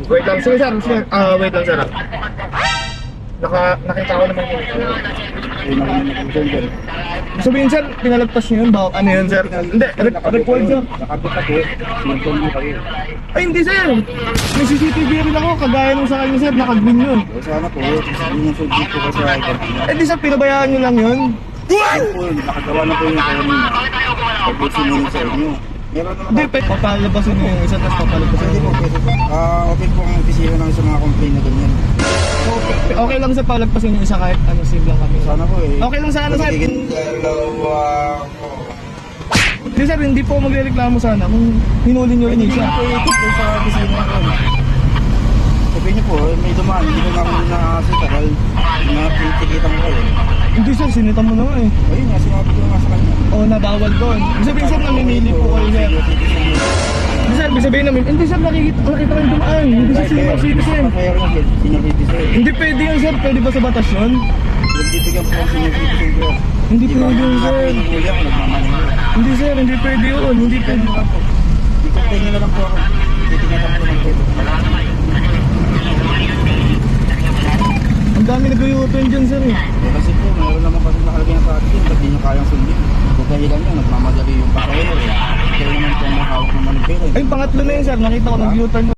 Wait lang, sige sir, sige. Wait lang sir. Nakita ko naman yun. Sabihin sir, pinalagpas niyo yun, baka ano yun sir? Hindi, record sir. Nakabita po, sinunod mo kayo. Ay hindi sir, may CCTV rin ako, kagaya nung sa kanya sir, nakagreen yun. Sana po, yun yung subject ko kasi ay kanina. Eh di sir, pinabayaan nyo lang yun. Po, nakagawa na po yung kanina. Pag sinunod sa inyo. Meron naman. Hindi, papalabasin nyo yung isa, tapos papalabasin Pwede nyo. po, pwede po. Open po ang opisina ng sa mga complaint na ganyan. Okay lang sir, palagpasin nyo isa kahit ano, save lang kami. Sana po eh. Okay lang sana sir. Dalawa po. Hindi sir, hindi po magrereklamo sana kung hinuli nyo rin Hindi isa. po ikot po sa opisina na po. Sabi niyo po, may dumaan, hindi ko namin nakakasita dahil nakikita mo kayo. Hindi sir, sinita mo na nga eh. Ayun nga, sinabi ko nga sa kanya. Oo, nabawal doon. Ibig sabihin sir, namimili po kayo sir. Hindi sir, ibig sabihin namin, hindi sir, nakita ko yung dumaan. Hindi sir, senior citizen. Hindi pwede yun sir, pwede ba sa batas yun? Nagbibigyan po ang senior citizen ko. Hindi pwede yun sir. Pinuli ako, nagmamanin. Hindi sir, hindi pwede yun. Hindi pwede. Ikot nyo lang po ako. Titingnan lang po ng pwede. Ang dami nag-u-turn dyan sir eh. Kasi po, mayroon naman kasi nakalagay sa atin. Ba't di nyo kayang sundin? Kung dahilan nyo, nagmamadali yung pakero eh. Kaya naman po ang mahawak ng manipero. Ay, pangatlo na yun sir, nakita ko nag-u-turn.